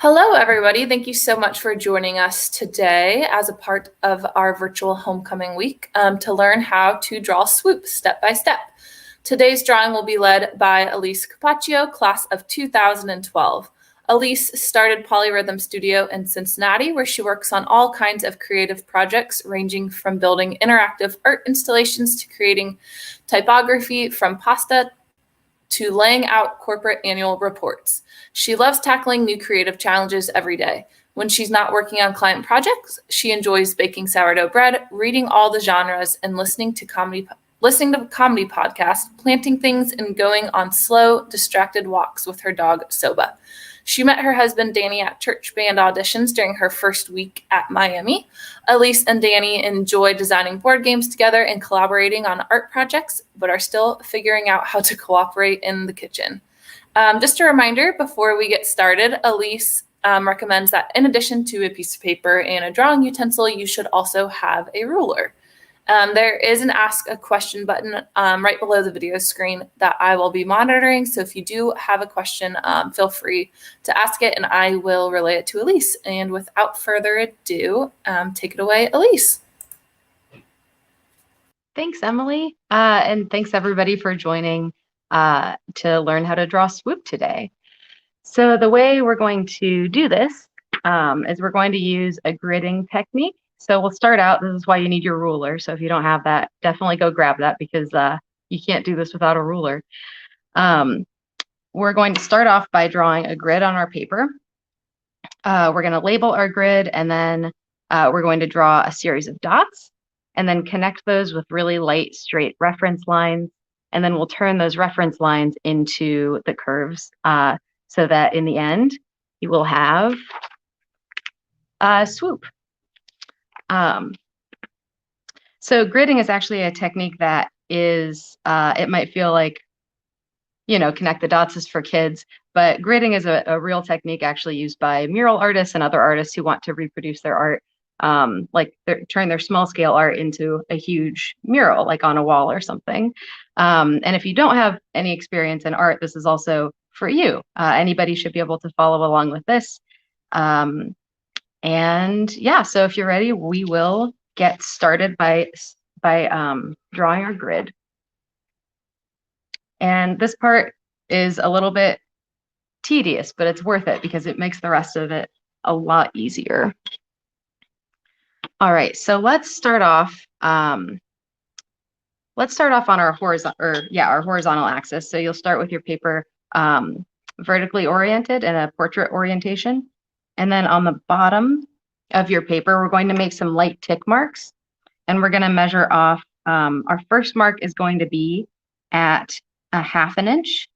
Hello, everybody. Thank you so much for joining us today as a part of our virtual homecoming week to learn how to draw Swoop step by step. Today's drawing will be led by Elise Capaccio, class of 2012. Alyse started Polyrhythm Studio in Cincinnati, where she works on all kinds of creative projects, ranging from building interactive art installations to creating typography from pasta to laying out corporate annual reports. She loves tackling new creative challenges every day. When she's not working on client projects, she enjoys baking sourdough bread, reading all the genres, and listening to comedy podcasts, planting things, and going on slow, distracted walks with her dog, Soba. She met her husband, Danny, at church band auditions during her first week at Miami. Alyse and Danny enjoy designing board games together and collaborating on art projects, but are still figuring out how to cooperate in the kitchen. Just a reminder before we get started, Alyse recommends that in addition to a piece of paper and a drawing utensil, you should also have a ruler. There is an Ask a Question button right below the video screen that I will be monitoring. So if you do have a question, feel free to ask it and I will relay it to Alyse. And without further ado, take it away, Alyse. Thanks, Emily. And thanks everybody for joining to learn how to draw Swoop today. So the way we're going to do this is we're going to use a gridding technique. So we'll start out, this is why you need your ruler. So if you don't have that, definitely go grab that because you can't do this without a ruler. We're going to start off by drawing a grid on our paper. We're going to label our grid and then we're going to draw a series of dots and then connect those with really light, straight reference lines. And then we'll turn those reference lines into the curves so that in the end, you will have a swoop. So gridding is actually a technique that is, it might feel like, connect the dots is for kids, but gridding is a real technique actually used by mural artists and other artists who want to reproduce their art, like turn their small scale art into a huge mural, like on a wall or something. And if you don't have any experience in art, this is also for you. Anybody should be able to follow along with this. And yeah, so if you're ready, we will get started by drawing our grid. And this part is a little bit tedious, but it's worth it because it makes the rest of it a lot easier. All right, so let's start off. Let's start off on our horizontal axis. So you'll start with your paper vertically oriented in a portrait orientation. And then on the bottom of your paper, we're going to make some light tick marks. And we're going to measure off, our first mark is going to be at 1/2 inch.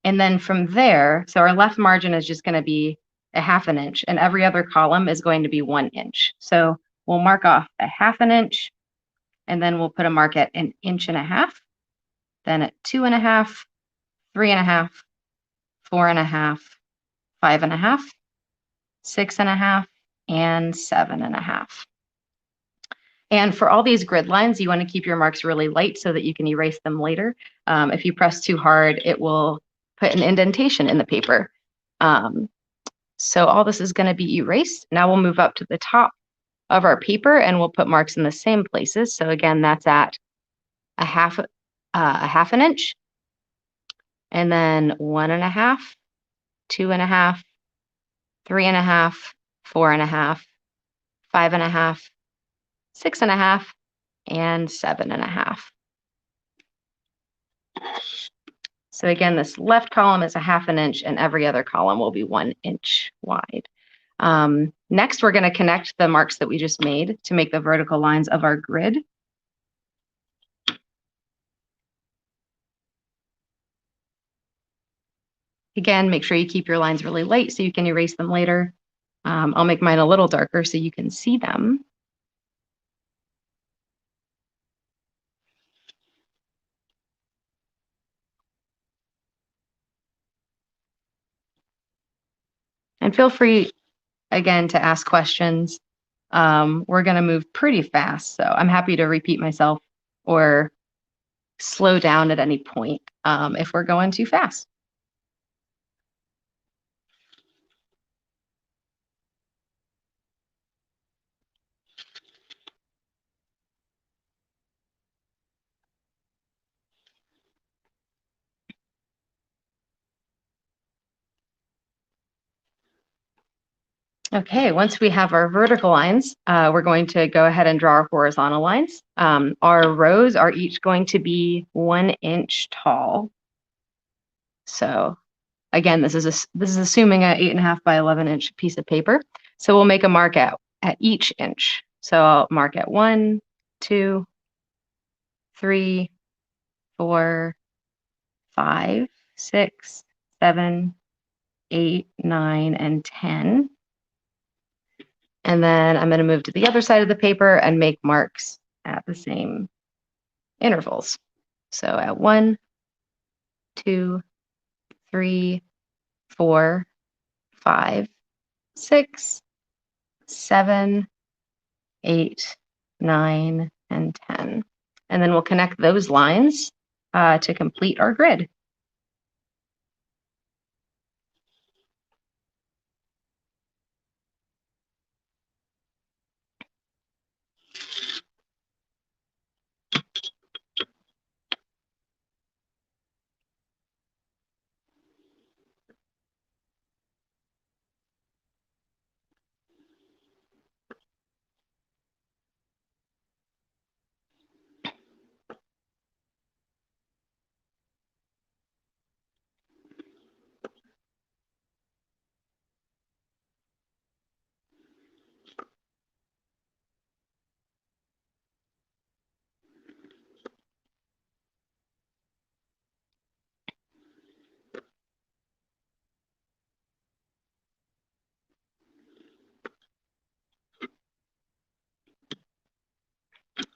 And then from there, so our left margin is just going to be 1/2 inch and every other column is going to be 1 inch. So we'll mark off 1/2 inch and then we'll put a mark at 1.5 inches, then at 2.5, 3.5, 4.5, 5.5, 6.5, and 7.5. And for all these grid lines, you want to keep your marks really light so that you can erase them later. If you press too hard, it will put an indentation in the paper. So all this is going to be erased. Now we'll move up to the top of our paper and we'll put marks in the same places. So again, that's at 1/2 inch, and then 1.5, 2.5, 3.5, 4.5, 5.5, 6.5, and 7.5. So again, this left column is 1/2 inch and every other column will be 1 inch wide. Next, we're going to connect the marks that we just made to make the vertical lines of our grid. Again, make sure you keep your lines really light so you can erase them later. I'll make mine a little darker so you can see them. And feel free, again, to ask questions. We're going to move pretty fast, so I'm happy to repeat myself or slow down at any point if we're going too fast. Okay, once we have our vertical lines, we're going to go ahead and draw our horizontal lines. Our rows are each going to be 1 inch tall. So again, this is assuming an 8.5 by 11 inch piece of paper. So we'll make a mark at each inch. So I'll mark at 1, 2, 3, 4, 5, 6, 7, 8, 9, and 10. And then I'm going to move to the other side of the paper and make marks at the same intervals. So at 1, 2, 3, 4, 5, 6, 7, 8, 9, and 10. And then we'll connect those lines to complete our grid.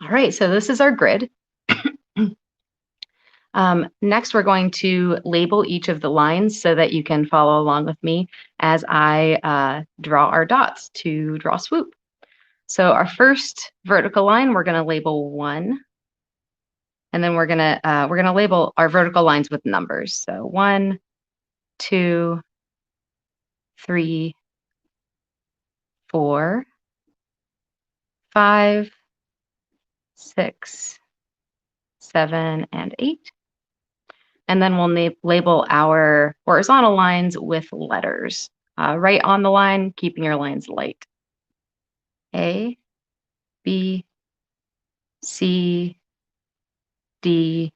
All right, so this is our grid. Next, we're going to label each of the lines so that you can follow along with me as I draw our dots to draw Swoop. So our first vertical line, we're going to label 1. And then we're gonna label our vertical lines with numbers. So 1, 2, 3, 4, 5, 6, 7, and 8. And then we'll label our horizontal lines with letters. Right on the line, keeping your lines light. A, B, C, D,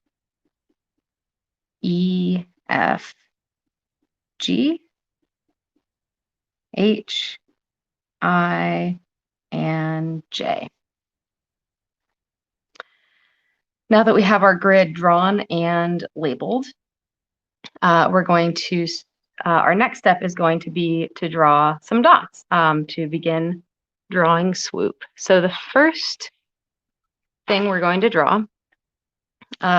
E, F, G, H, I, and J. Now that we have our grid drawn and labeled, we're going to, our next step is going to be to draw some dots to begin drawing Swoop. So the first thing we're going to draw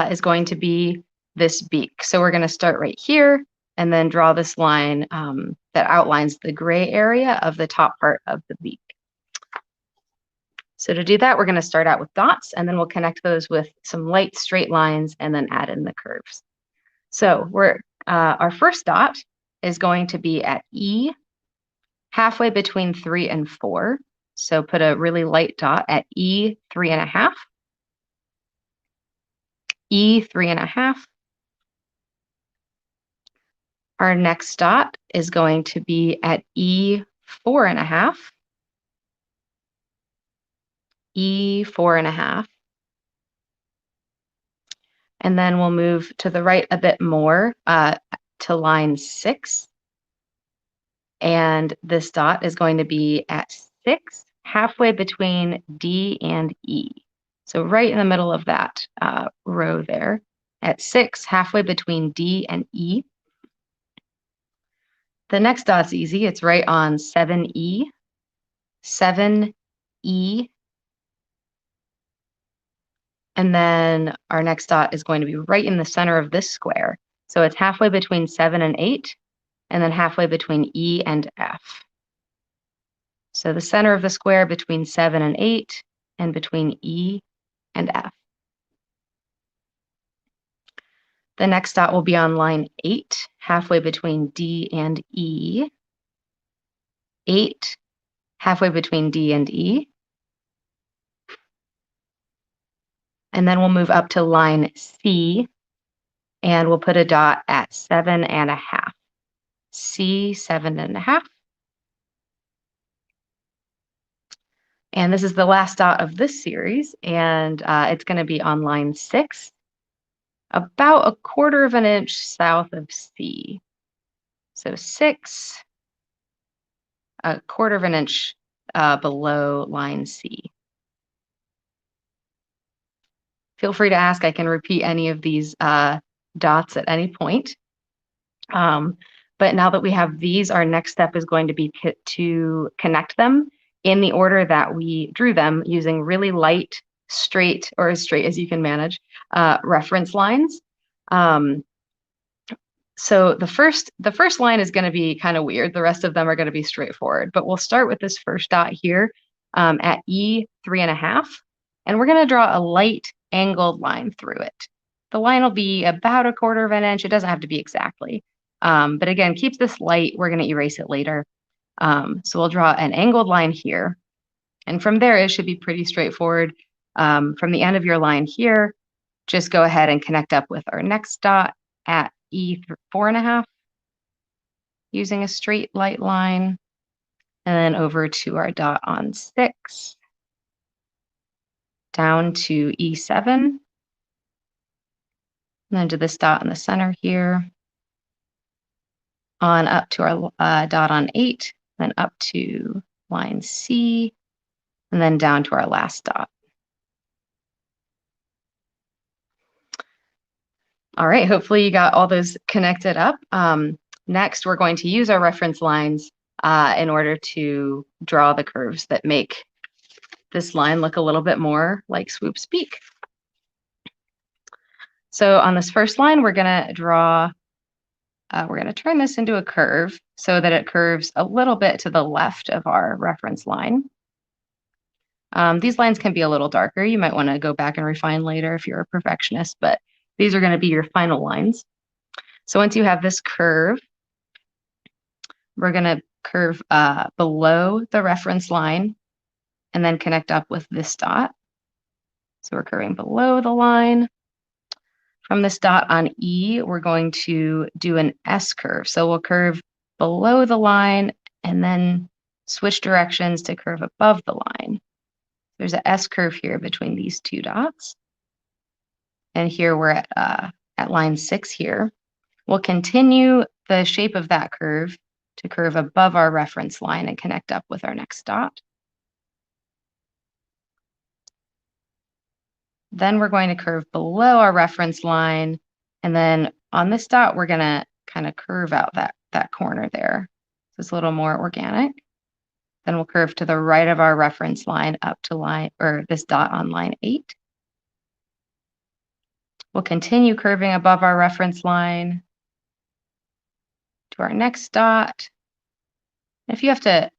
is going to be this beak. So we're going to start right here and then draw this line that outlines the gray area of the top part of the beak. So to do that, we're going to start out with dots, and then we'll connect those with some light straight lines and then add in the curves. So our first dot is going to be at E, halfway between 3 and 4. So put a really light dot at E 3.5, E 3.5. Our next dot is going to be at E 4.5, E 4.5. And then we'll move to the right a bit more to line 6. And this dot is going to be at 6, halfway between D and E. So right in the middle of that row there, at 6, halfway between D and E. The next dot's easy. It's right on 7E, 7E. And then our next dot is going to be right in the center of this square. So it's halfway between 7 and 8, and then halfway between E and F. So the center of the square between 7 and 8, and between E and F. The next dot will be on line 8, halfway between D and E. 8, halfway between D and E. And then we'll move up to line C, and we'll put a dot at 7.5. C 7.5. And this is the last dot of this series, and it's going to be on line 6, about a quarter of an inch south of C. So 6, a quarter of an inch below line C. Feel free to ask. I can repeat any of these dots at any point. But now that we have these, our next step is going to be to connect them in the order that we drew them, using really light, straight, or as straight as you can manage, reference lines. So the first line is going to be kind of weird. The rest of them are going to be straightforward. But we'll start with this first dot here at E 3.5, and we're going to draw a light angled line through it. The line will be about a quarter of an inch. It doesn't have to be exactly. But again, keep this light. We're going to erase it later. So we'll draw an angled line here. And from there, it should be pretty straightforward. From the end of your line here, just go ahead and connect up with our next dot at E 4.5 using a straight light line. And then over to our dot on 6, down to E7, and then to this dot in the center here, on up to our dot on 8, then up to line C, and then down to our last dot. All right, hopefully you got all those connected up. Next, we're going to use our reference lines in order to draw the curves that make this line look a little bit more like Swoop's beak. So on this first line, we're going to draw, we're going to turn this into a curve so that it curves a little bit to the left of our reference line. These lines can be a little darker. You might want to go back and refine later if you're a perfectionist, but these are going to be your final lines. So once you have this curve, we're going to curve below the reference line and then connect up with this dot. So we're curving below the line. From this dot on E, we're going to do an S curve. So we'll curve below the line and then switch directions to curve above the line. There's an S curve here between these two dots. And here we're at line 6 here. We'll continue the shape of that curve to curve above our reference line and connect up with our next dot. Then we're going to curve below our reference line. And then on this dot, we're going to kind of curve out that corner there. So it's a little more organic. Then we'll curve to the right of our reference line up to line, or this dot on line 8. We'll continue curving above our reference line to our next dot. If you have to,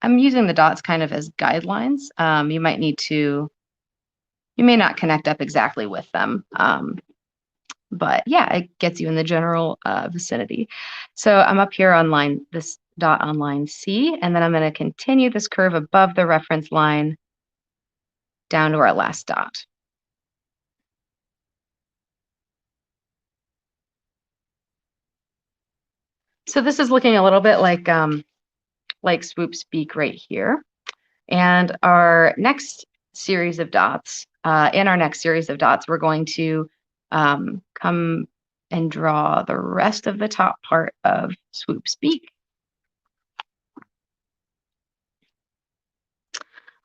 I'm using the dots kind of as guidelines. You might need to, you may not connect up exactly with them. But yeah, it gets you in the general vicinity. So I'm up here on this dot on line C, and then I'm going to continue this curve above the reference line down to our last dot. So this is looking a little bit like Swoop's beak right here. And our next series of dots, in our next series of dots, we're going to come and draw the rest of the top part of Swoop's beak.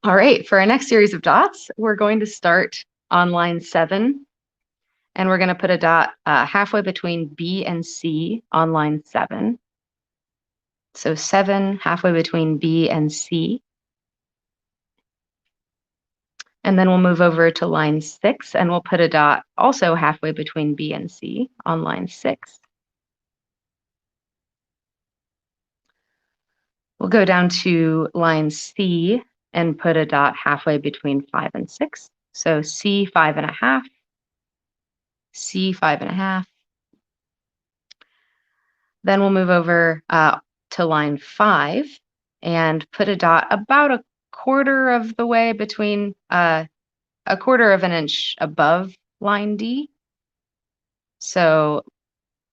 All right, for our next series of dots, we're going to start on line 7, and we're going to put a dot halfway between B and C on line 7. So 7 halfway between B and C. And then we'll move over to line 6, and we'll put a dot also halfway between B and C on line 6. We'll go down to line C and put a dot halfway between 5 and 6. So C 5.5, C 5.5. Then we'll move over to line 5 and put a dot about a quarter of the way between a quarter of an inch above line D. So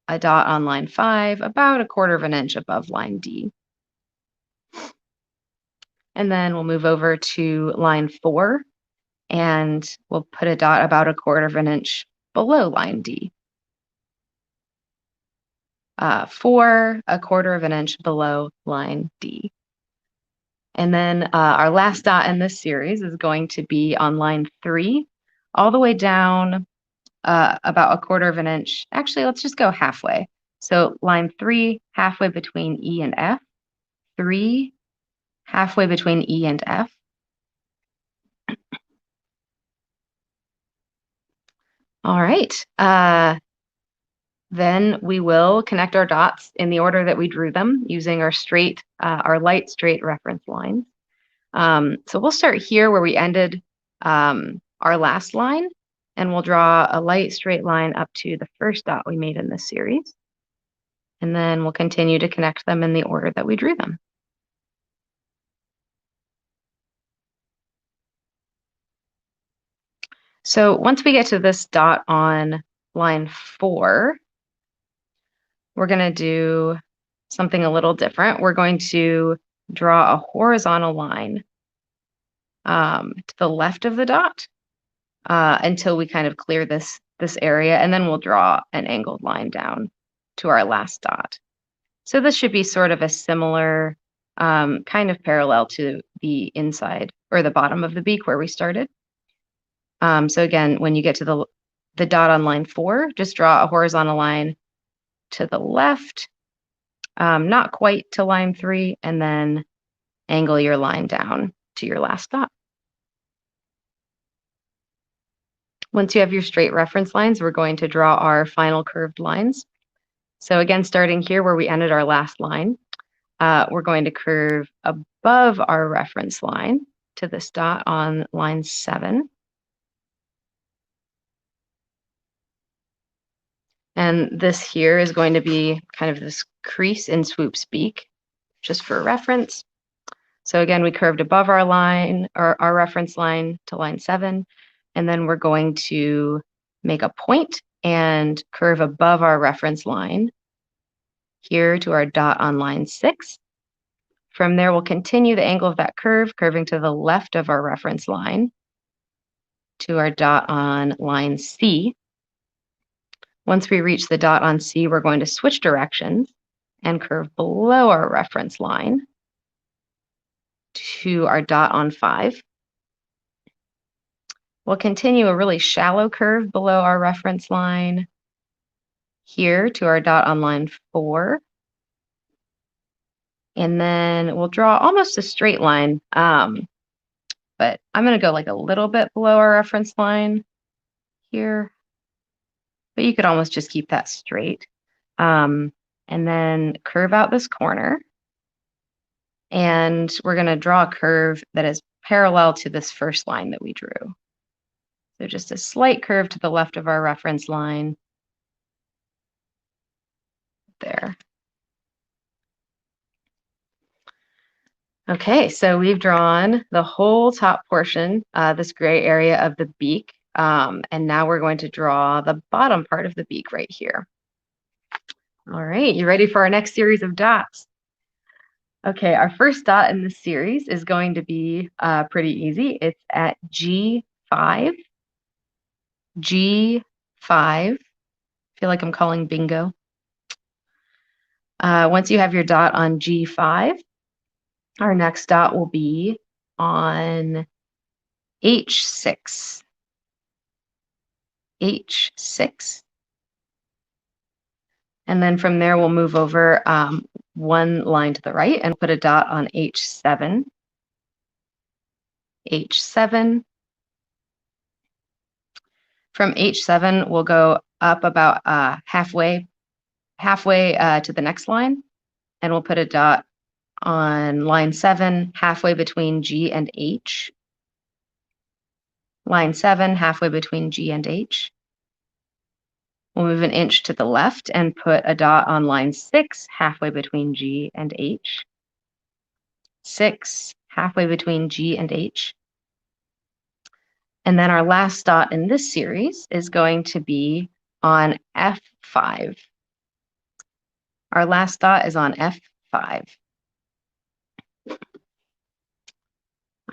a dot on line 5, about a quarter of an inch above line D. And then we'll move over to line 4, and we'll put a dot about 1/4 of an inch below line D. 4, 1/4 of an inch below line D. And then our last dot in this series is going to be on line 3, all the way down about 1/4 of an inch. Actually, let's just go halfway. So line 3, halfway between E and F. 3, halfway between E and F. All right. Then we will connect our dots in the order that we drew them using our light straight reference lines. So we'll start here where we ended our last line, and we'll draw a light straight line up to the first dot we made in this series. And then we'll continue to connect them in the order that we drew them. So once we get to this dot on line 4, we're going to do something a little different. We're going to draw a horizontal line to the left of the dot until we kind of clear this area, and then we'll draw an angled line down to our last dot. So this should be sort of a similar kind of parallel to the inside or the bottom of the beak where we started. So again, when you get to the dot on line 4, just draw a horizontal line to the left, not quite to line 3, and then angle your line down to your last dot. Once you have your straight reference lines, we're going to draw our final curved lines. So again, starting here where we ended our last line, we're going to curve above our reference line to this dot on line 7. And this here is going to be kind of this crease in Swoop's beak, just for reference. So again, we curved above our line, or our reference line to line 7, and then we're going to make a point and curve above our reference line here to our dot on line 6. From there, we'll continue the angle of that curve, curving to the left of our reference line to our dot on line C. Once we reach the dot on C, we're going to switch directions and curve below our reference line to our dot on 5. We'll continue a really shallow curve below our reference line here to our dot on line 4. And then we'll draw almost a straight line, but I'm going to go like a little bit below our reference line here. But you could almost just keep that straight. And then curve out this corner. And we're going to draw a curve that is parallel to this first line that we drew. So just a slight curve to the left of our reference line. There. Okay, so we've drawn the whole top portion, this gray area of the beak. And now we're going to draw the bottom part of the beak right here. All right, you ready for our next series of dots? Okay, our first dot in this series is going to be pretty easy. It's at G5. G5. I feel like I'm calling bingo. Once you have your dot on G5, our next dot will be on H6. H6. And then from there, we'll move over one line to the right and put a dot on H7. H7. From H7, we'll go up about halfway to the next line, and we'll put a dot on line 7, halfway between G and H. Line 7, halfway between G and H. We'll move an inch to the left and put a dot on line 6, halfway between G and H. 6, halfway between G and H. And then our last dot in this series is going to be on F5. Our last dot is on F5.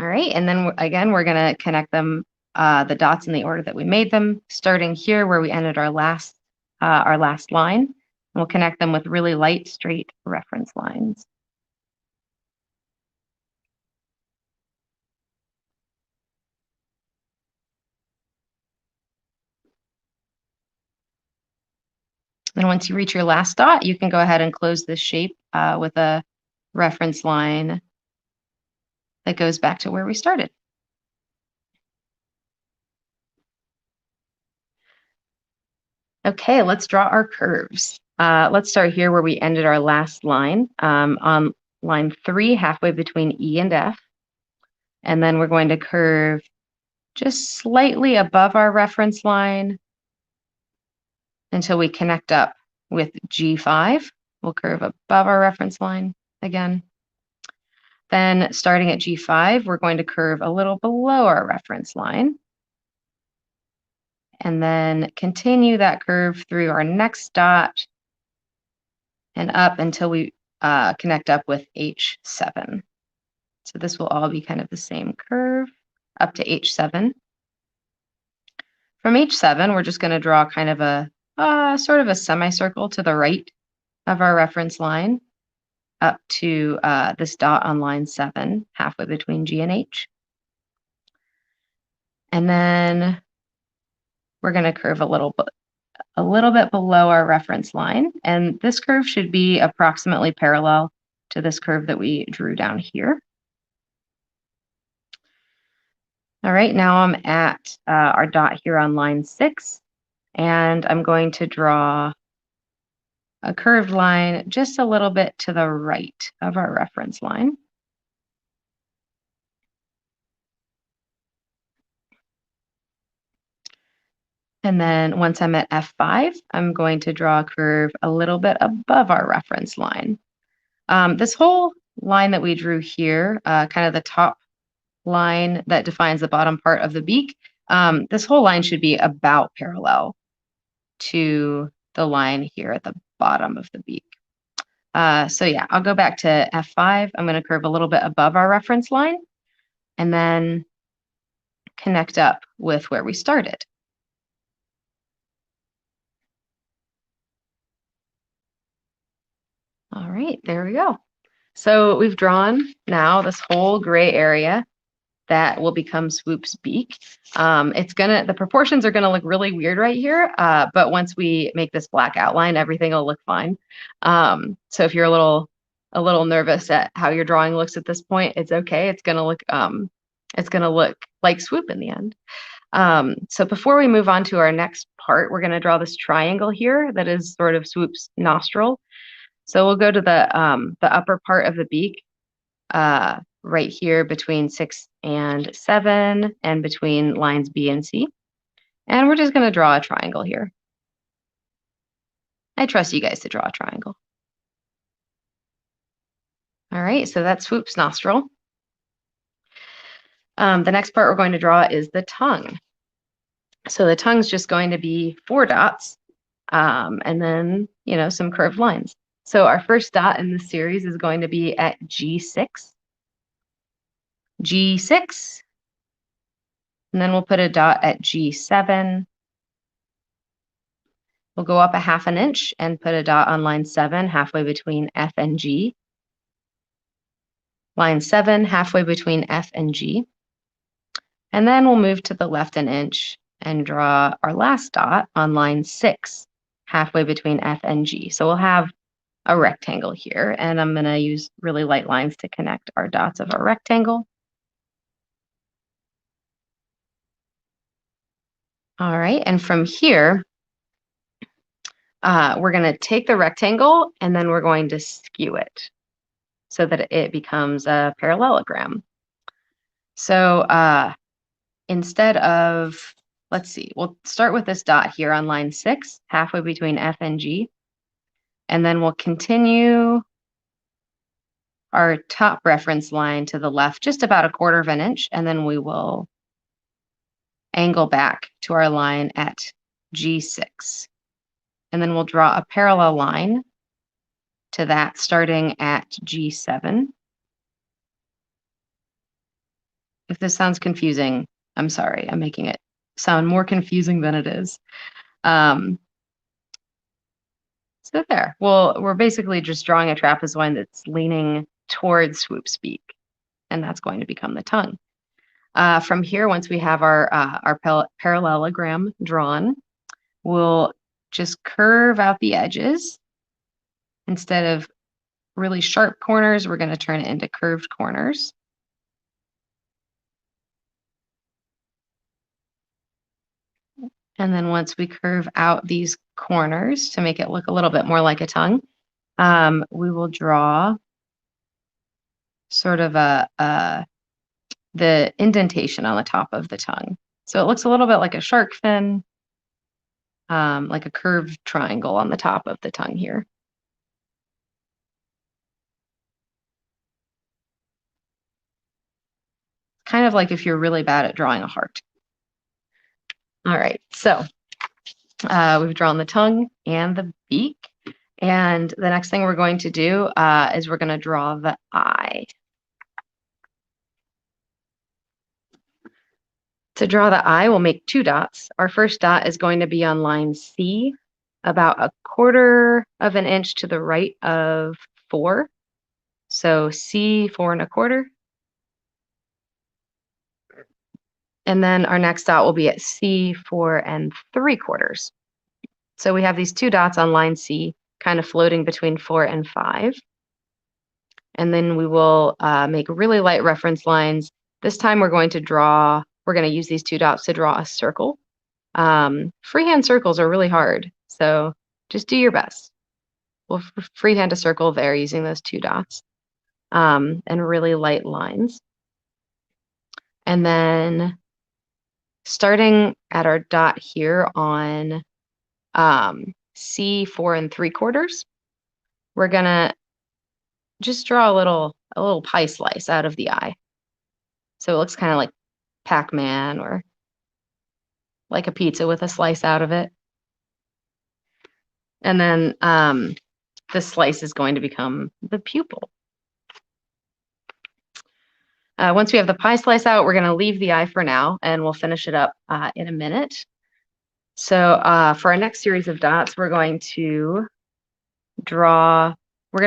All right, and then again, we're going to connect them, the dots in the order that we made them, starting here where we ended our last line. And we'll connect them with really light, straight reference lines. And once you reach your last dot, you can go ahead and close this shape with a reference line that goes back to where we started. Okay, let's draw our curves. Let's start here where we ended our last line, on line 3, halfway between E and F. And then we're going to curve just slightly above our reference line until we connect up with G5. We'll curve above our reference line again. Then starting at G5, we're going to curve a little below our reference line. And then continue that curve through our next dot and up until we connect up with H7. So this will all be kind of the same curve up to H7. From H7, we're just going to draw kind of a sort of a semicircle to the right of our reference line up to this dot on line 7, halfway between G and H. And then we're going to curve a little bit below our reference line. And this curve should be approximately parallel to this curve that we drew down here. All right, now I'm at our dot here on line 6, and I'm going to draw a curved line just a little bit to the right of our reference line. And then once I'm at F5, I'm going to draw a curve a little bit above our reference line. This whole line that we drew here, kind of the top line that defines the bottom part of the beak, this whole line should be about parallel to the line here at the bottom of the beak. So yeah, I'll go back to F5. I'm going to curve a little bit above our reference line and then connect up with where we started. All right, there we go. So we've drawn now this whole gray area that will become Swoop's beak. The proportions are gonna look really weird right here, but once we make this black outline, everything will look fine. So if you're a little nervous at how your drawing looks at this point, it's okay. It's gonna look like Swoop in the end. So before we move on to our next part, we're gonna draw this triangle here that is sort of Swoop's nostril. So we'll go to the upper part of the beak, right here between 6 and 7 and between lines B and C. And we're just going to draw a triangle here. I trust you guys to draw a triangle. All right, so that's Swoop's nostril. The next part we're going to draw is the tongue. So the tongue's just going to be 4 dots, and then, some curved lines. So our first dot in this series is going to be at G6. G6, and then we'll put a dot at G7. We'll go up a ½ inch and put a dot on line 7, halfway between F and G. Line 7, halfway between F and G. And then we'll move to the left an inch and draw our last dot on line 6, halfway between F and G. So we'll have a rectangle here, and I'm going to use really light lines to connect our dots of our rectangle. All right, and from here, we're going to take the rectangle and then we're going to skew it so that it becomes a parallelogram. So instead of, let's see, we'll start with this dot here on line 6, halfway between F and G, and then we'll continue our top reference line to the left, just about a ½ inch, and then we will angle back to our line at G6. And then we'll draw a parallel line to that starting at G7. If this sounds confusing, I'm sorry. I'm making it sound more confusing than it is. So there. Well, we're basically just drawing a trapezoid that's leaning towards Swoop's beak, and that's going to become the tongue. From here, once we have our parallelogram drawn, we'll just curve out the edges. Instead of really sharp corners, we're going to turn it into curved corners. And then once we curve out these corners to make it look a little bit more like a tongue, we will draw sort of the indentation on the top of the tongue. So it looks a little bit like a shark fin, like a curved triangle on the top of the tongue here. Kind of like if you're really bad at drawing a heart. All right, so we've drawn the tongue and the beak. And the next thing we're going to do is we're going to draw the eye. To draw the eye, we'll make 2 dots. Our first dot is going to be on line C, about 1/4 of an inch to the right of 4. So C, 4 1/4. And then our next dot will be at C, 4 3/4. So we have these 2 dots on line C, kind of floating between 4 and 5. And then we will make really light reference lines. This time we're going to use these 2 dots to draw a circle. Freehand circles are really hard, so just do your best. We'll freehand a circle there using those 2 dots and really light lines. And then starting at our dot here on C, 4 3/4, we're gonna just draw a little pie slice out of the eye. So it looks kind of like Pac-Man or like a pizza with a slice out of it. And then the slice is going to become the pupil. Once we have the pie slice out, we're going to leave the eye for now, and we'll finish it up in a minute. So for our next series of dots, we're going to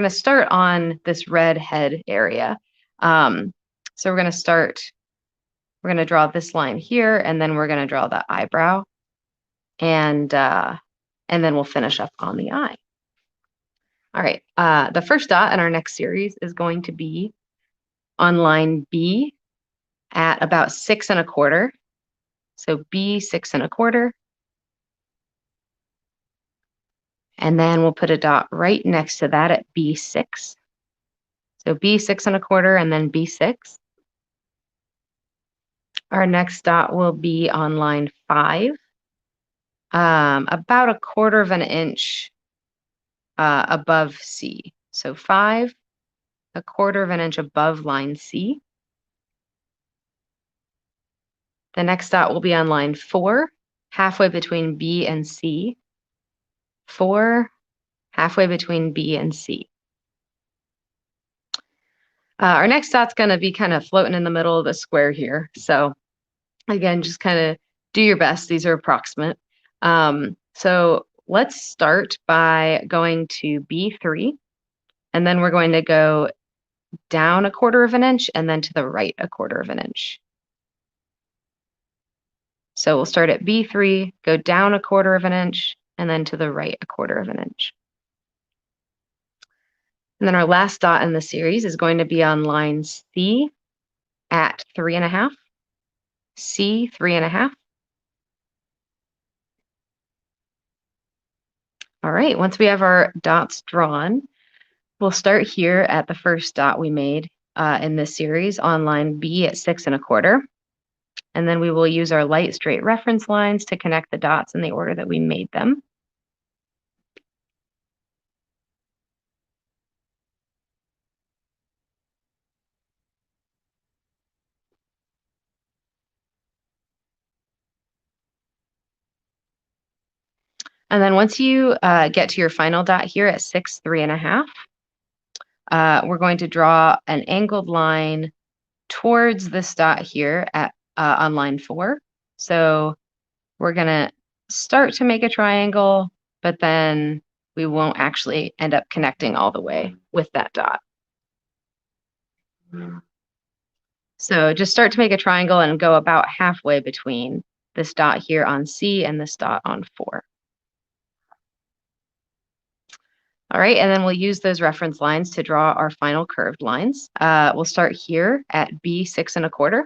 start on this red head area. So we're going to draw this line here, and then we're going to draw the eyebrow, and then we'll finish up on the eye. All right, the first dot in our next series is going to be on line B at about 6 1/4. So B, 6 1/4. And then we'll put a dot right next to that at B6. So B, 6 1/4, and then B6. Our next dot will be on line 5, about 1/4 of an inch above C. So 5, 1/4 of an inch above line C. The next dot will be on line 4, halfway between B and C. 4, halfway between B and C. Our next dot's going to be kind of floating in the middle of the square here. So again, just kind of do your best. These are approximate. So let's start by going to B3, and then we're going to go down 1/4 of an inch and then to the right 1/4 of an inch. So we'll start at B3, go down 1/4 of an inch, and then to the right 1/4 of an inch. And then our last dot in the series is going to be on line C at 3 1/2. C, 3 1/2. All right, once we have our dots drawn, we'll start here at the first dot we made in this series on line B at 6 1/4. And then we will use our light straight reference lines to connect the dots in the order that we made them. And then once you get to your final dot here at 6 3 1/2, we're going to draw an angled line towards this dot here at on line 4. So we're going to start to make a triangle, but then we won't actually end up connecting all the way with that dot. So just start to make a triangle and go about halfway between this dot here on C and this dot on 4. All right, and then we'll use those reference lines to draw our final curved lines. We'll start here at B6 1/4.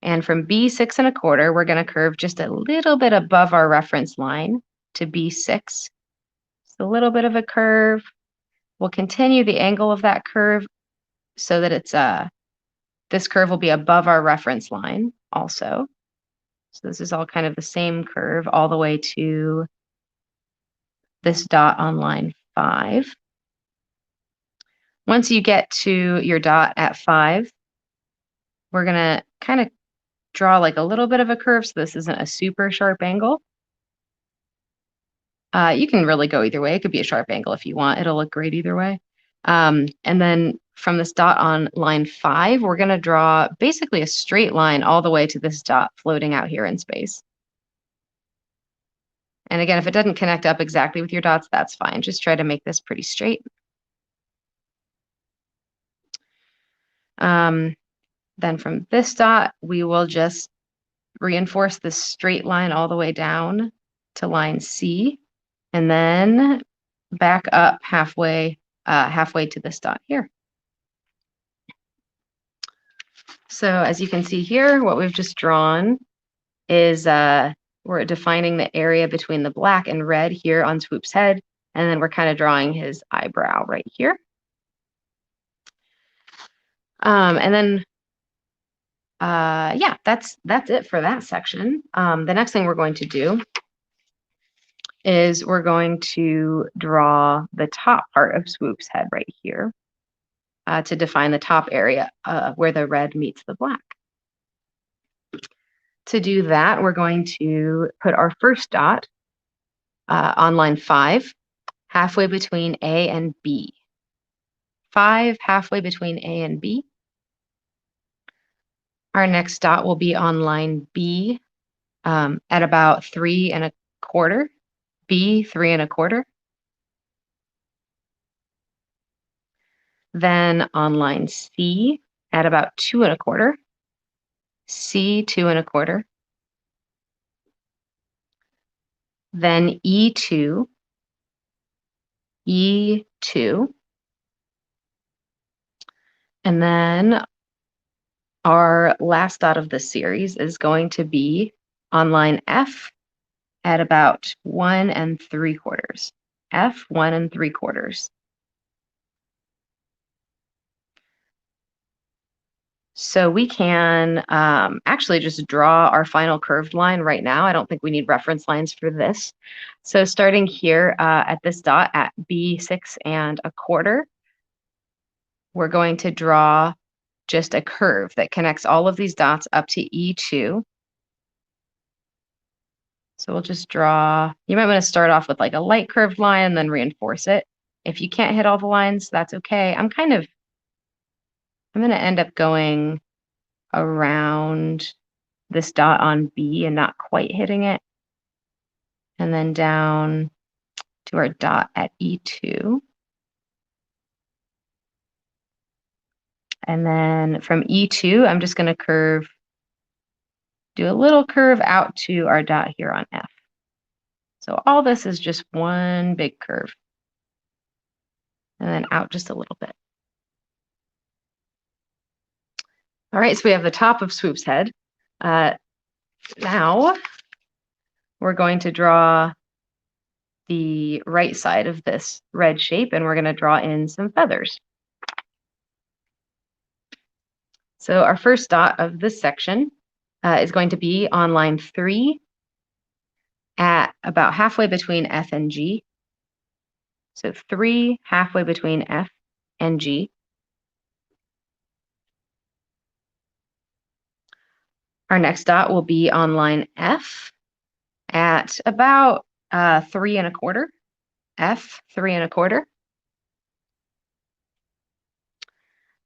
And from B6 1/4, we're going to curve just a little bit above our reference line to B6. Just a little bit of a curve. We'll continue the angle of that curve so that it's this curve will be above our reference line also. So this is all kind of the same curve all the way to this dot on line 5. Once you get to your dot at 5, we're going to kind of draw like a little bit of a curve so this isn't a super sharp angle. You can really go either way. It could be a sharp angle if you want. It'll look great either way. And then from this dot on line 5, we're going to draw basically a straight line all the way to this dot floating out here in space. And again, if it doesn't connect up exactly with your dots, that's fine. Just try to make this pretty straight. Then from this dot, we will just reinforce this straight line all the way down to line C, and then back up halfway to this dot here. So as you can see here, what we've just drawn is we're defining the area between the black and red here on Swoop's head, and then we're kind of drawing his eyebrow right here. And then yeah, that's it for that section. The next thing we're going to do is we're going to draw the top part of Swoop's head right here to define the top area where the red meets the black. To do that, we're going to put our first dot on line 5, halfway between A and B. 5 halfway between A and B. Our next dot will be on line B at about 3 1/4. B 3 1/4. Then on line C at about 2 1/4. C 2 1/4. Then E2. E2. And then our last dot of this series is going to be on line F at about 1 3/4. F 1 3/4. So we can actually just draw our final curved line right now. I don't think we need reference lines for this. So starting here at this dot at B6 1/4, we're going to draw just a curve that connects all of these dots up to E2. So we'll just draw, you might want to start off with like a light curved line and then reinforce it. If you can't hit all the lines, that's okay. I'm going to end up going around this dot on B and not quite hitting it. And then down to our dot at E2. And then from E2, I'm just going to do a little curve out to our dot here on F. So all this is just one big curve. And then out just a little bit. All right, so we have the top of Swoop's head. Now we're going to draw the right side of this red shape, and we're going to draw in some feathers. So our first dot of this section is going to be on line 3 at about halfway between F and G. So 3 halfway between F and G. Our next dot will be on line F at about 3 1/4. F 3 1/4.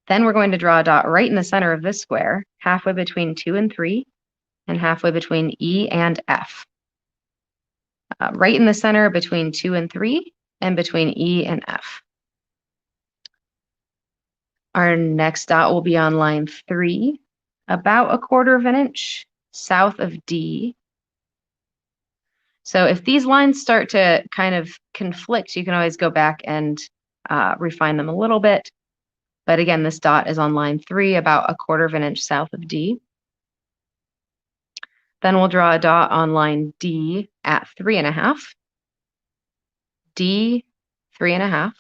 Then we're going to draw a dot right in the center of this square, halfway between 2 and 3, and halfway between E and F. Right in the center between 2 and 3, and between E and F. Our next dot will be on line 3, about 1/4 of an inch south of D. So if these lines start to kind of conflict, you can always go back and refine them a little bit. But again, this dot is on line 3, about 1/4 of an inch south of D. Then we'll draw a dot on line D at 3.5. D, 3.5.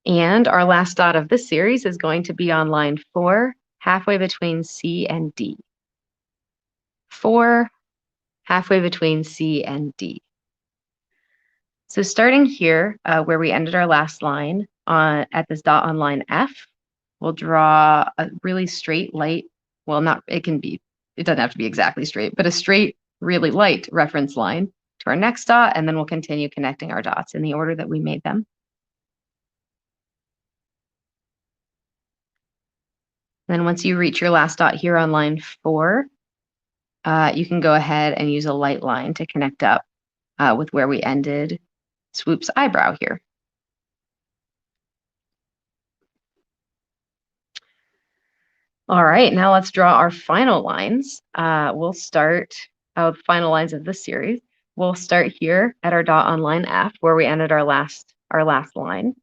And our last dot of this series is going to be on line 4, halfway between C and D. 4, halfway between C and D. So starting here, where we ended our last line at this dot on line F, we'll draw a really straight, light, well, it doesn't have to be exactly straight, but a straight, really light reference line to our next dot, and then we'll continue connecting our dots in the order that we made them. Then once you reach your last dot here on line 4, you can go ahead and use a light line to connect up with where we ended Swoop's eyebrow here. All right, now let's draw our final lines. We'll start final lines of this series. We'll start here at our dot on line F, where we ended our last line.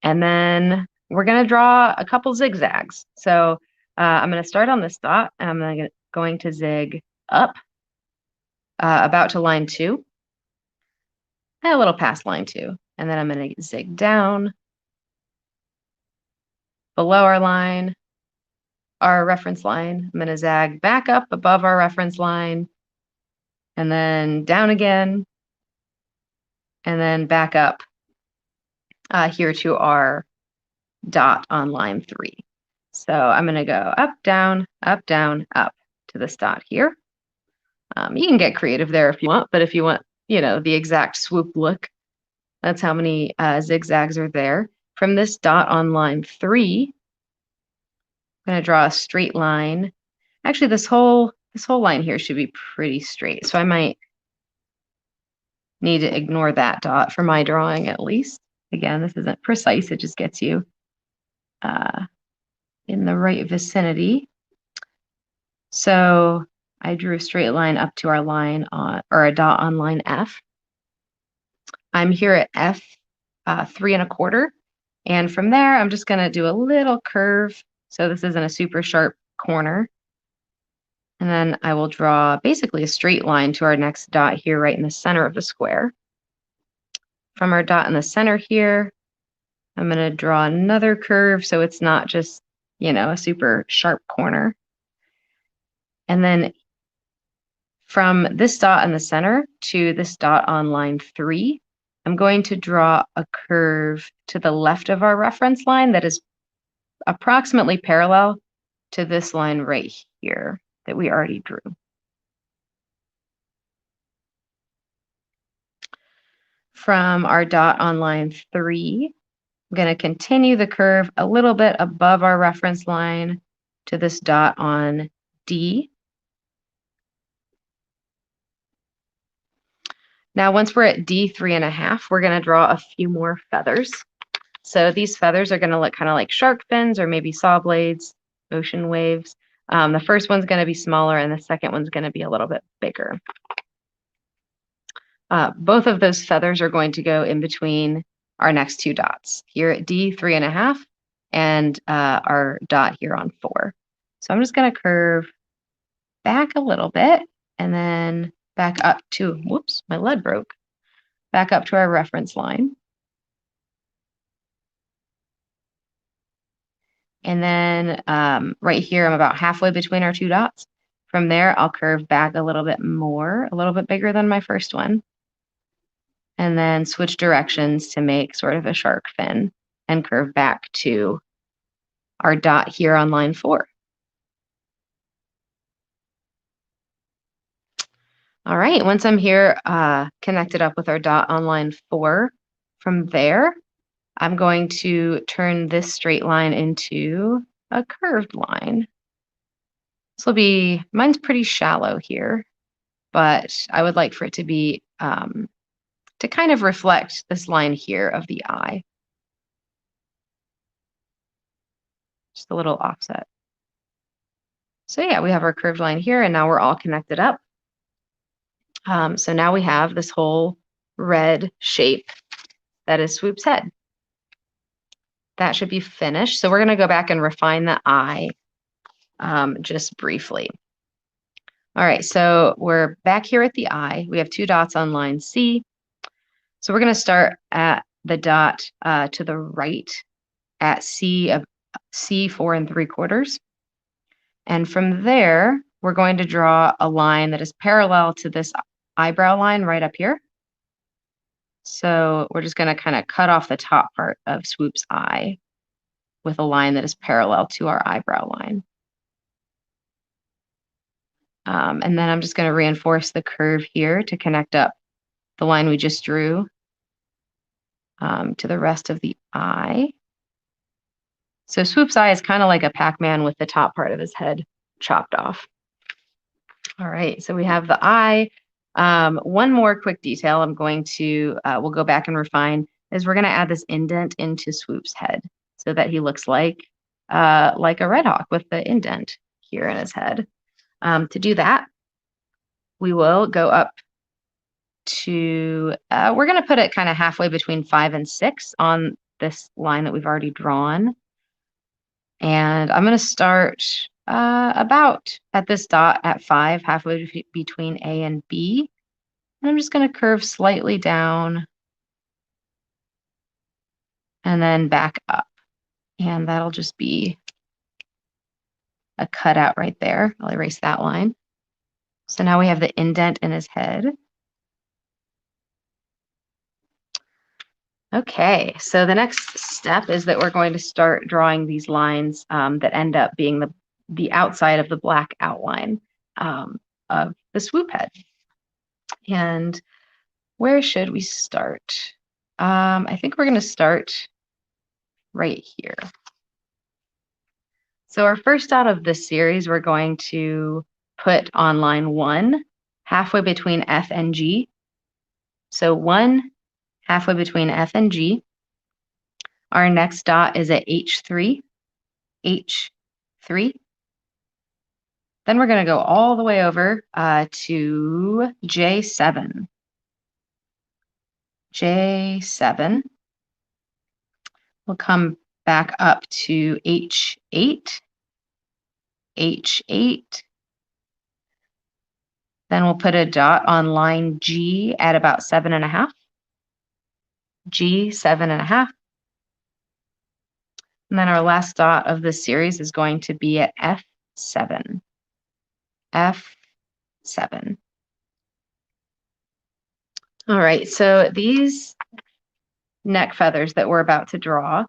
And then we're going to draw a couple zigzags. So I'm going to start on this dot, and I'm going to zig up about to line 2, and a little past line 2. And then I'm going to zig down below our reference line. I'm going to zag back up above our reference line, and then down again, and then back up here to our dot on line 3. So I'm going to go up, down, up to this dot here. You can get creative there if you want, but if you want, the exact swoop look, that's how many zigzags are there. From this dot on line 3, I'm going to draw a straight line. Actually, this whole line here should be pretty straight, so I might need to ignore that dot for my drawing at least. Again, this isn't precise, it just gets you in the right vicinity. So I drew a straight line up to our line or a dot on line F. I'm here at F 3.25, and from there I'm just going to do a little curve. So this isn't a super sharp corner. And then I will draw basically a straight line to our next dot here right in the center of the square. From our dot in the center here, I'm going to draw another curve so it's not just, a super sharp corner. And then from this dot in the center to this dot on line 3, I'm going to draw a curve to the left of our reference line that is approximately parallel to this line right here that we already drew. From our dot on line 3, I'm going to continue the curve a little bit above our reference line to this dot on D. Now, once we're at D 3.5, we're going to draw a few more feathers. So these feathers are going to look kind of like shark fins or maybe saw blades, ocean waves. The first one's going to be smaller and the second one's going to be a little bit bigger. Both of those feathers are going to go in between our next two dots here at D 3.5 and our dot here on 4. So I'm just going to curve back a little bit and then back up to, whoops, my lead broke, back up to our reference line. And then right here, I'm about halfway between our two dots. From there, I'll curve back a little bit more, a little bit bigger than my first one. And then switch directions to make sort of a shark fin and curve back to our dot here on line 4. All right, once I'm here connected up with our dot on line 4, from there, I'm going to turn this straight line into a curved line. This will be, mine's pretty shallow here, but I would like for it to be, to kind of reflect this line here of the eye. Just a little offset. So yeah, we have our curved line here, and now we're all connected up. So now we have this whole red shape that is Swoop's head. That should be finished. So we're going to go back and refine the eye just briefly. All right, so we're back here at the eye. We have 2 dots on line C. So we're going to start at the dot to the right at C of C 4 3/4. And from there, we're going to draw a line that is parallel to this eyebrow line right up here. So we're just going to kind of cut off the top part of Swoop's eye with a line that is parallel to our eyebrow line. And then I'm just going to reinforce the curve here to connect up the line we just drew to the rest of the eye. So Swoop's eye is kind of like a Pac-Man with the top part of his head chopped off. All right, so we have the eye. One more quick detail I'm going to, we'll go back and refine, is we're going to add this indent into Swoop's head so that he looks like a RedHawk with the indent here in his head. To do that, we will go up to, we're going to put it kind of halfway between 5 and 6 on this line that we've already drawn. And I'm going to start about at this dot at 5, halfway between A and B. And I'm just going to curve slightly down and then back up. And that'll just be a cutout right there. I'll erase that line. So now we have the indent in his head. Okay, so the next step is that we're going to start drawing these lines that end up being the outside of the black outline of the Swoop head. And where should we start? I think we're going to start right here. So our first dot of this series, we're going to put on line 1, halfway between F and G. So 1, halfway between F and G. Our next dot is at H3, H3. Then we're going to go all the way over to J7. J7. We'll come back up to H8, H8. Then we'll put a dot on line G at about 7.5. G 7.5. And then our last dot of this series is going to be at F7. F7. All right, so these neck feathers that we're about to draw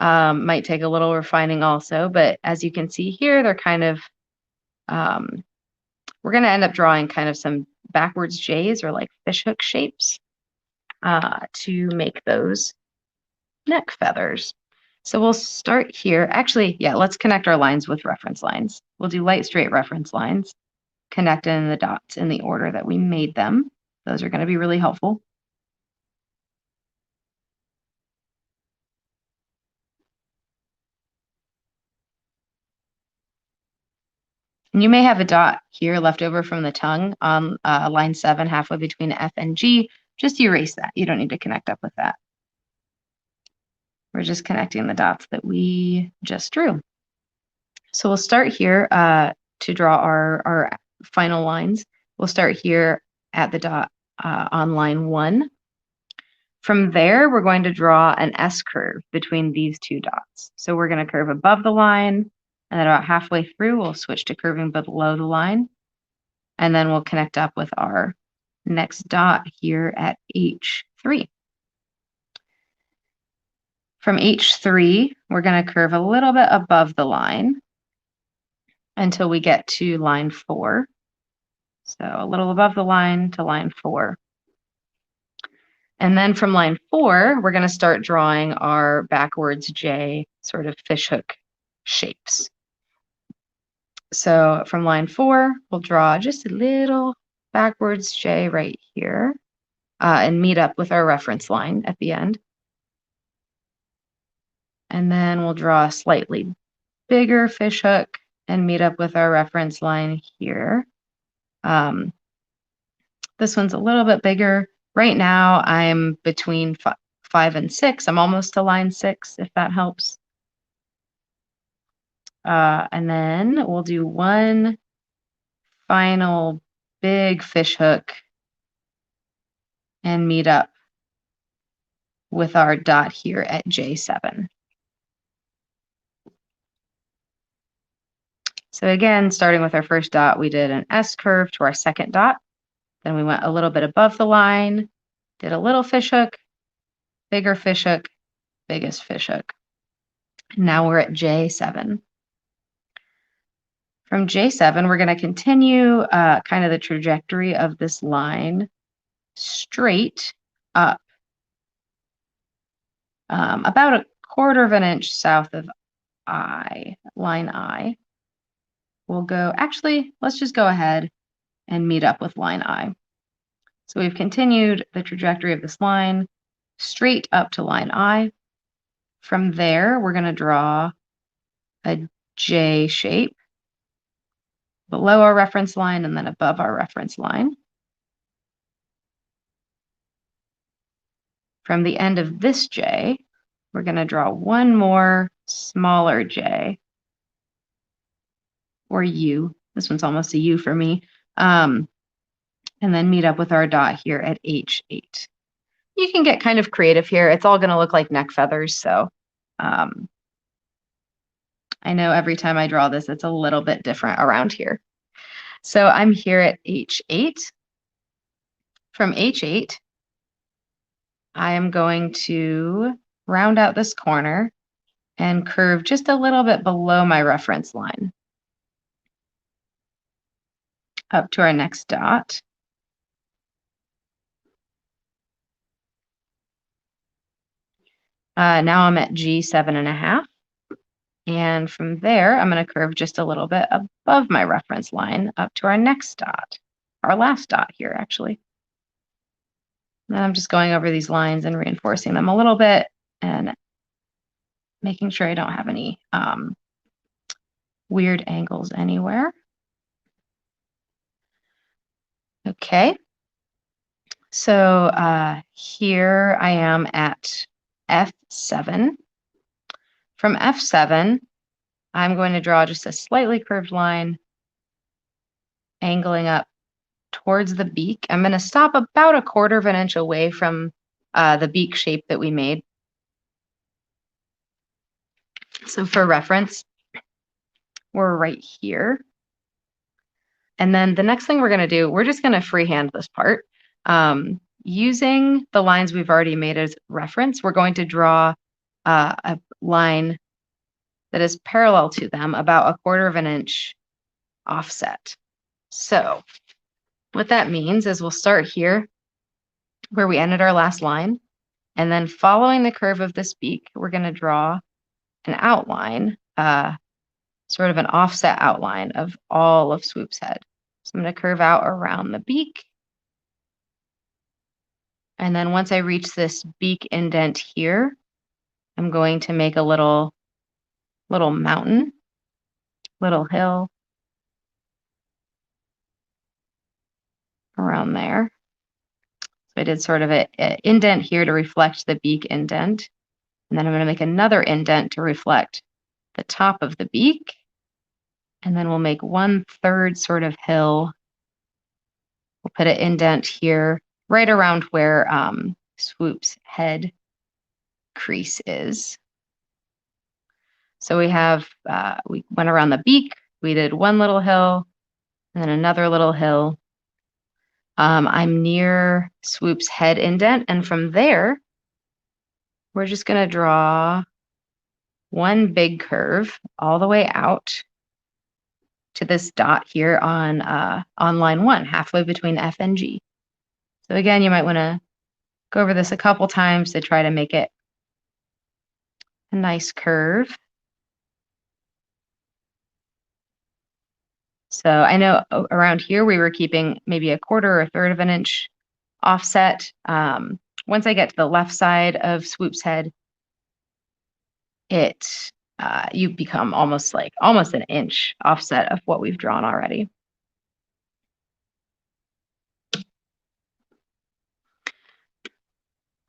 might take a little refining also, but as you can see here, they're kind of, we're going to end up drawing kind of some backwards J's or like fishhook shapes to make those neck feathers. So we'll start here. Actually, yeah, let's connect our lines with reference lines. We'll do light straight reference lines, connecting the dots in the order that we made them. Those are going to be really helpful. And you may have a dot here left over from the tongue on line 7, halfway between F and G. Just erase that. You don't need to connect up with that. We're just connecting the dots that we just drew. So we'll start here to draw our final lines. We'll start here at the dot on line 1. From there, we're going to draw an S curve between these 2 dots. So we're going to curve above the line, and then about halfway through, we'll switch to curving below the line. And then we'll connect up with our next dot here at H3. From H3, we're going to curve a little bit above the line until we get to line 4. So a little above the line to line 4. And then from line 4, we're going to start drawing our backwards J sort of fishhook shapes. So from line 4, we'll draw just a little backwards J right here and meet up with our reference line at the end. And then we'll draw a slightly bigger fishhook and meet up with our reference line here. This one's a little bit bigger. Right now, I'm between 5 and 6. I'm almost to line 6, if that helps. And then we'll do one final big fishhook and meet up with our dot here at J7. So again, starting with our first dot, we did an S curve to our second dot. Then we went a little bit above the line, did a little fishhook, bigger fishhook, biggest fishhook. Now we're at J7. From J7, we're going to continue kind of the trajectory of this line straight up about a 1/4 of an inch south of I, line I. We'll go, actually, let's just go ahead and meet up with line I. So we've continued the trajectory of this line straight up to line I. From there, we're going to draw a J shape below our reference line and then above our reference line. From the end of this J, we're going to draw one more smaller J, or U. This one's almost a U for me. And then meet up with our dot here at H8. You can get kind of creative here. It's all going to look like neck feathers. So I know every time I draw this, it's a little bit different around here. So I'm here at H8. From H8, I am going to round out this corner and curve just a little bit below my reference line up to our next dot. Now I'm at G7.5. And from there, I'm going to curve just a little bit above my reference line up to our next dot, our last dot here, actually. And then I'm just going over these lines and reinforcing them a little bit and making sure I don't have any weird angles anywhere. Okay. So here I am at F7. From F7, I'm going to draw just a slightly curved line, angling up towards the beak. I'm going to stop about a 1/4 of an inch away from the beak shape that we made. So for reference, we're right here. And then the next thing we're going to do, we're just going to freehand this part. Using the lines we've already made as reference, we're going to draw a line that is parallel to them, about a 1/4 of an inch offset. So what that means is we'll start here where we ended our last line, and then following the curve of this beak, we're going to draw an outline, sort of an offset outline of all of Swoop's head. So I'm going to curve out around the beak. And then once I reach this beak indent here, I'm going to make a little mountain, little hill around there. So I did sort of an indent here to reflect the beak indent. And then I'm going to make another indent to reflect the top of the beak. And then we'll make 1/3 sort of hill. We'll put an indent here right around where Swoop's head crease is. So we have, we went around the beak, we did one little hill, and then another little hill. I'm near Swoop's head indent, and from there, we're just going to draw one big curve all the way out to this dot here on line 1, halfway between F and G. So again, you might want to go over this a couple times to try to make it a nice curve. So I know around here we were keeping maybe 1/4 or 1/3 of an inch offset. Once I get to the left side of Swoop's head, you become almost an inch offset of what we've drawn already.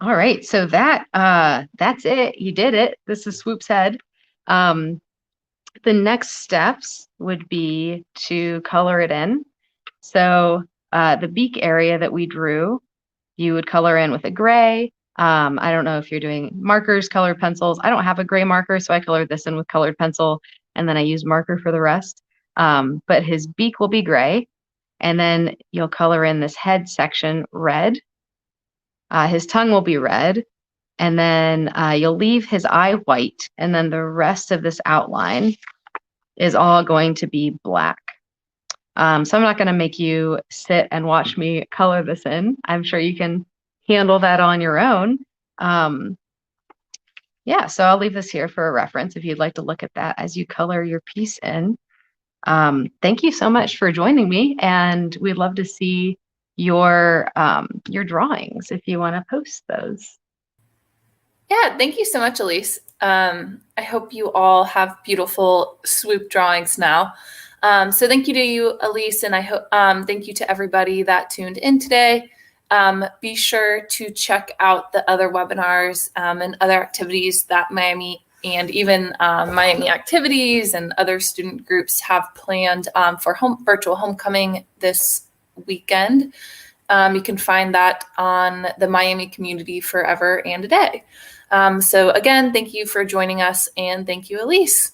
All right, so that's it. You did it. This is Swoop's head. The next steps would be to color it in. So the beak area that we drew, you would color in with a gray. I don't know if you're doing markers, colored pencils. I don't have a gray marker, so I colored this in with colored pencil, and then I use marker for the rest. But his beak will be gray, and then you'll color in this head section red. His tongue will be red, and then you'll leave his eye white, and then the rest of this outline is all going to be black. So I'm not going to make you sit and watch me color this in. I'm sure you can handle that on your own. Yeah, so I'll leave this here for a reference if you'd like to look at that as you color your piece in. Thank you so much for joining me, and we'd love to see your drawings if you want to post those. Yeah, thank you so much, Alyse. I hope you all have beautiful swoop drawings now. So thank you to you, Alyse, and I hope thank you to everybody that tuned in today. Be sure to check out the other webinars and other activities that Miami and even Miami Activities and other student groups have planned for virtual homecoming this weekend. You can find that on the Miami Community Forever and a Day. So again, thank you for joining us, and thank you, Alyse.